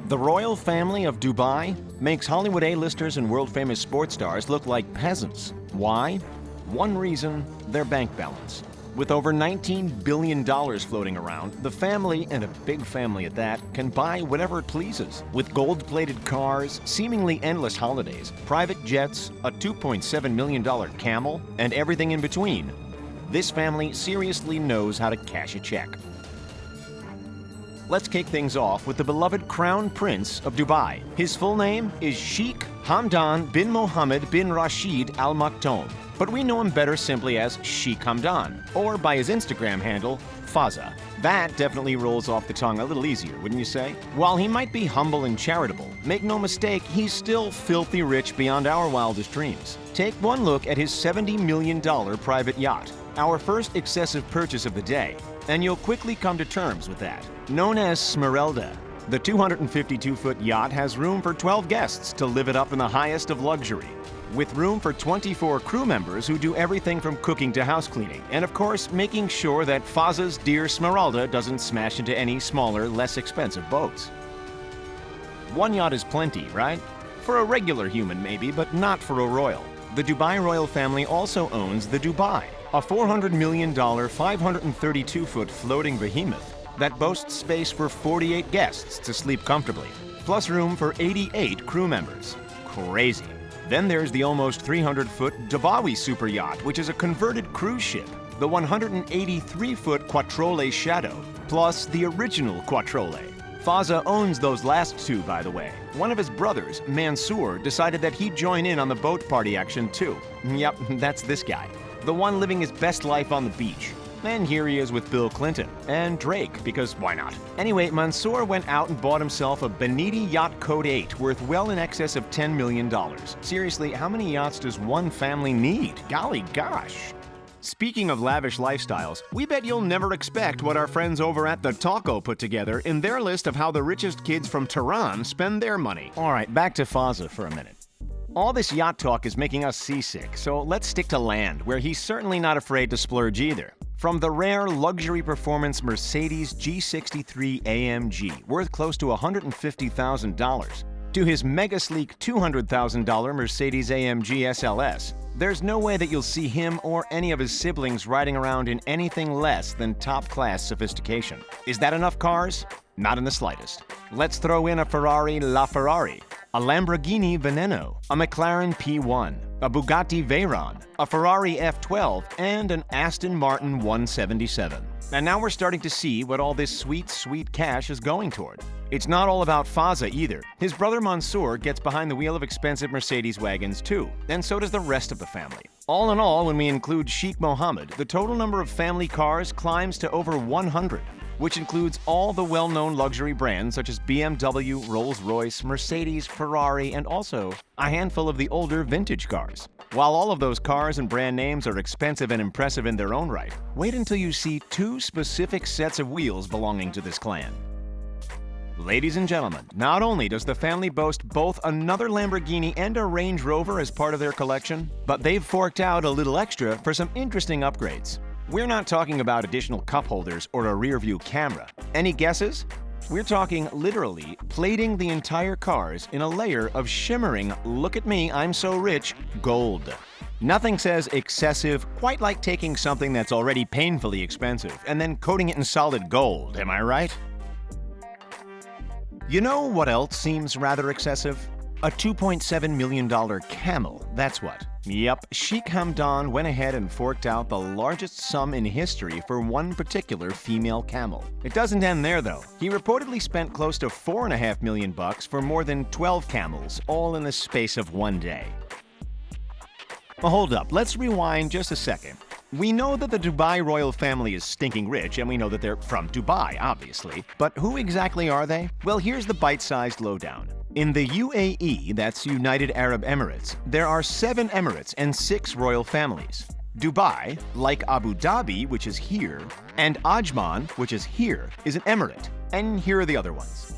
The royal family of Dubai makes Hollywood A-listers and world-famous sports stars look like peasants. Why? One reason, their bank balance. With over $19 billion floating around, the family, and a big family at that, can buy whatever it pleases. With gold-plated cars, seemingly endless holidays, private jets, a $2.7 million CAMEL, and everything in between, this family seriously knows how to cash a check. Let's kick things off with the beloved Crown Prince of Dubai. His full name is Sheikh Hamdan bin Mohammed bin Rashid Al Maktoum, but we know him better simply as Sheikh Hamdan, or by his Instagram handle, Faza. That definitely rolls off the tongue a little easier, wouldn't you say? While he might be humble and charitable, make no mistake, he's still filthy rich beyond our wildest dreams. Take one look at his $70 million private yacht, our first excessive purchase of the day, and you'll quickly come to terms with that. Known as SMERALDA, the 252-foot yacht has room for 12 guests to live it up in the highest of luxury, with room for 24 crew members who do everything from cooking to house cleaning, and of course making sure that Faza's dear SMERALDA doesn't smash into any smaller, less expensive boats. One yacht is plenty, right? For a regular human maybe, but not for a royal. The Dubai royal family also owns the Dubai, a $400 million, 532-foot floating behemoth that boasts space for 48 guests to sleep comfortably, plus room for 88 crew members. Crazy. Then there's the almost 300-foot Dubai super yacht, which is a converted cruise ship, the 183-foot Quattrole Shadow, plus the original Quattrole. Faza owns those last two, by the way. One of his brothers, Mansour, decided that he'd join in on the boat party action too. Yep, that's this guy, the one living his best life on the beach. And here he is with Bill Clinton and Drake, because why not? Anyway, Mansour went out and bought himself a Beniti Yacht Code 8 worth well in excess of $10 million. Seriously, how many yachts does one family need? Golly gosh. Speaking of lavish lifestyles, we bet you'll never expect what our friends over at The Taco put together in their list of how the richest kids from Tehran spend their money. All right, back to Faza for a minute. All this yacht talk is making us seasick, so let's stick to land, where he's certainly not afraid to splurge either. From the rare luxury performance Mercedes G63 AMG, worth close to $150,000, to his mega sleek $200,000 Mercedes AMG SLS, there's no way that you'll see him or any of his siblings riding around in anything less than top-class sophistication. Is that enough cars? Not in the slightest. Let's throw in a Ferrari LaFerrari, a Lamborghini Veneno, a McLaren P1, a Bugatti Veyron, a Ferrari F12, and an Aston Martin 177. And now we're starting to see what all this sweet, sweet cash is going toward. It's not all about Faza either. His brother Mansour gets behind the wheel of expensive Mercedes wagons too, and so does the rest of the family. All in all, when we include Sheikh Mohammed, the total number of family cars climbs to over 100. Which includes all the well-known luxury brands such as BMW, Rolls-Royce, Mercedes, Ferrari, and also a handful of the older vintage cars. While all of those cars and brand names are expensive and impressive in their own right, wait until you see two specific sets of wheels belonging to this clan. Ladies and gentlemen, not only does the family boast both another Lamborghini and a Range Rover as part of their collection, but they've forked out a little extra for some interesting upgrades. We're not talking about additional cup holders or a rear-view camera. Any guesses? We're talking literally plating the entire cars in a layer of shimmering, look at me, I'm so rich, gold. Nothing says excessive quite like taking something that's already painfully expensive and then coating it in solid gold, am I right? You know what else seems rather excessive? A $2.7 million CAMEL, that's what. Yep, Sheikh Hamdan went ahead and forked out the largest sum in history for one particular female camel. It doesn't end there though. He reportedly spent close to $4.5 million for more than 12 camels, all in the space of one day. Well, hold up, let's rewind just a second. We know that the Dubai royal family is stinking rich, and we know that they're from Dubai, obviously. But who exactly are they? Well, here's the bite-sized lowdown. In the UAE, that's United Arab Emirates, there are 7 emirates and 6 royal families. Dubai, like Abu Dhabi, which is here, and Ajman, which is here, is an emirate. And here are the other ones.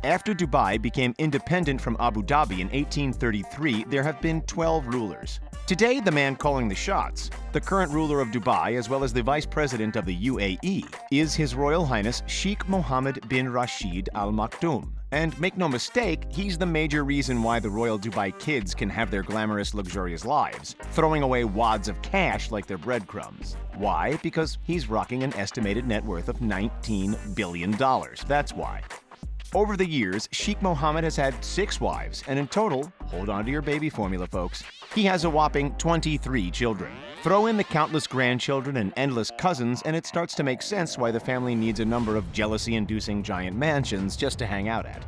After Dubai became independent from Abu Dhabi in 1833, there have been 12 rulers. Today, the man calling the shots The current ruler of Dubai, as well as the vice president of the UAE, is His Royal Highness Sheikh Mohammed bin Rashid Al Maktoum. And make no mistake, he's the major reason why the royal Dubai kids can have their glamorous, luxurious lives, throwing away wads of cash like they're breadcrumbs. Why? Because he's rocking an estimated net worth of $19 billion. That's why. Over the years, Sheikh Mohammed has had 6 wives, and in total, hold on to your baby formula, folks, he has a whopping 23 children. Throw in the countless grandchildren and endless cousins, and it starts to make sense why the family needs a number of jealousy-inducing giant mansions just to hang out at.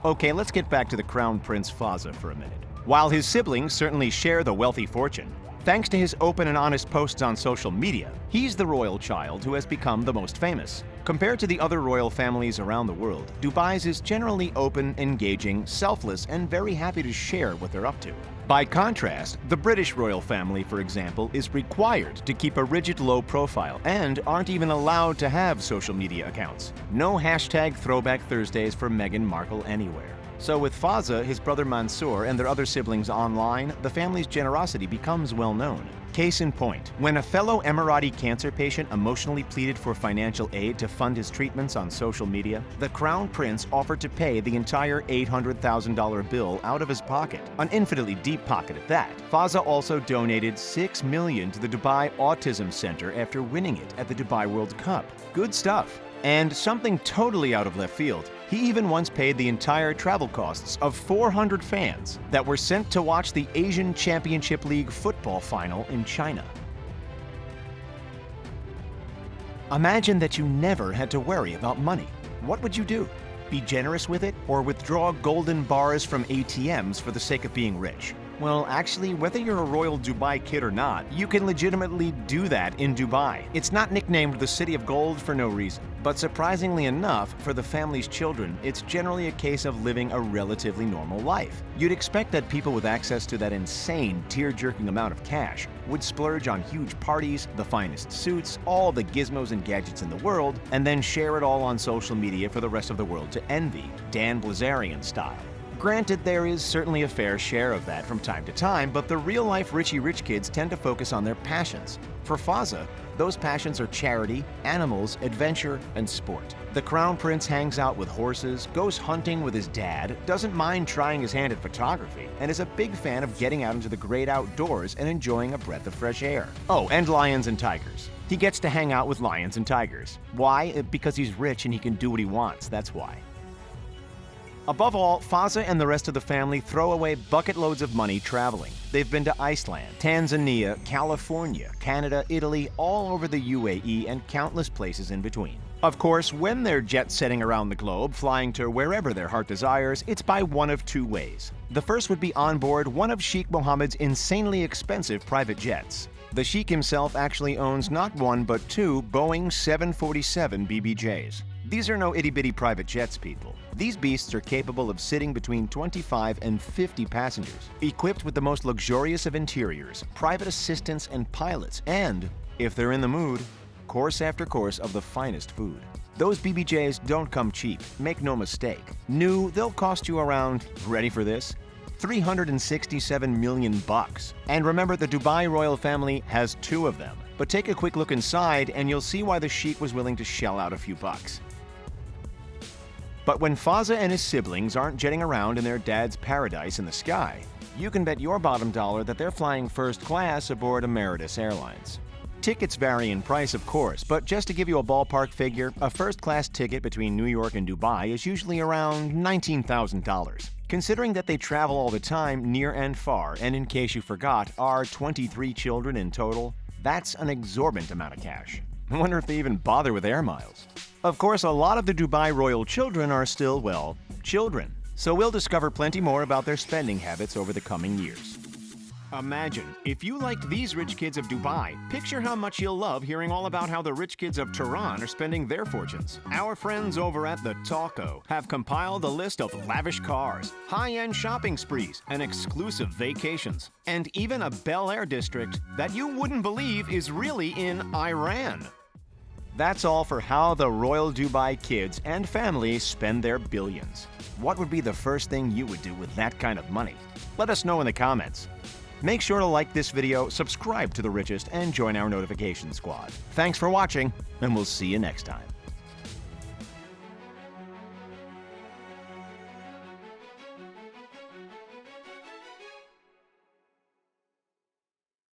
Okay, let's get back to the Crown Prince Fazza for a minute. While his siblings certainly share the wealthy fortune, thanks to his open and honest posts on social media, he's the royal child who has become the most famous. Compared to the other royal families around the world, Dubai's is generally open, engaging, selfless, and very happy to share what they're up to. By contrast, the British royal family, for example, is required to keep a rigid low profile and aren't even allowed to have social media accounts. No hashtag Throwback Thursdays for Meghan Markle anywhere. So with Fazza, his brother Mansour, and their other siblings online, the family's generosity becomes well known. Case in point, when a fellow Emirati cancer patient emotionally pleaded for financial aid to fund his treatments on social media, the Crown Prince offered to pay the entire $800,000 bill out of his pocket, an infinitely deep pocket at that. Fazza also donated $6 million to the Dubai Autism Center after winning it at the Dubai World Cup. Good stuff. And something totally out of left field, he even once paid the entire travel costs of 400 fans that were sent to watch the Asian Championship League football final in China. Imagine that you never had to worry about money. What would you do? Be generous with it or withdraw golden bars from ATMs for the sake of being rich? Well, actually, whether you're a royal Dubai kid or not, you can legitimately do that in Dubai. It's not nicknamed the City of Gold for no reason. But surprisingly enough, for the family's children, it's generally a case of living a relatively normal life. You'd expect that people with access to that insane, tear-jerking amount of cash would splurge on huge parties, the finest suits, all the gizmos and gadgets in the world, and then share it all on social media for the rest of the world to envy, Dan Blazarian style. Granted, there is certainly a fair share of that from time to time, but the real-life Richie Rich kids tend to focus on their passions. For Fazza, those passions are charity, animals, adventure, and sport. The Crown Prince hangs out with horses, goes hunting with his dad, doesn't mind trying his hand at photography, and is a big fan of getting out into the great outdoors and enjoying a breath of fresh air. Oh, and lions and tigers. He gets to hang out with lions and tigers. Why? Because he's rich and he can do what he wants, that's why. Above all, Fazza and the rest of the family throw away bucket loads of money traveling. They've been to Iceland, Tanzania, California, Canada, Italy, all over the UAE, and countless places in between. Of course, when they're jet-setting around the globe, flying to wherever their heart desires, it's by one of two ways. The first would be on board one of Sheikh Mohammed's insanely expensive private jets. The Sheikh himself actually owns not one but 2 Boeing 747 BBJs. These are no itty-bitty private jets, people. These beasts are capable of sitting between 25 and 50 passengers, equipped with the most luxurious of interiors, private assistants and pilots, and, if they're in the mood, course after course of the finest food. Those BBJs don't come cheap, make no mistake. New, they'll cost you around, ready for this? $367 million. And remember, the Dubai royal family has 2 of them. But take a quick look inside and you'll see why the Sheikh was willing to shell out a few bucks. But when Fazza and his siblings aren't jetting around in their dad's paradise in the sky, you can bet your bottom dollar that they're flying first class aboard Emirates Airlines. Tickets vary in price, of course, but just to give you a ballpark figure, a first-class ticket between New York and Dubai is usually around $19,000. Considering that they travel all the time, near and far, and in case you forgot, are 23 children in total, that's an exorbitant amount of cash. I wonder if they even bother with air miles. Of course, a lot of the Dubai royal children are still, well, children. So we'll discover plenty more about their spending habits over the coming years. Imagine, if you liked these rich kids of Dubai, picture how much you'll love hearing all about how the rich kids of Tehran are spending their fortunes. Our friends over at the Taco have compiled a list of lavish cars, high-end shopping sprees, and exclusive vacations, and even a Bel Air district that you wouldn't believe is really in Iran. That's all for how the royal Dubai kids and families spend their billions. What would be the first thing you would do with that kind of money? Let us know in the comments. Make sure to like this video, subscribe to The Richest, and join our notification squad. Thanks for watching, and we'll see you next time.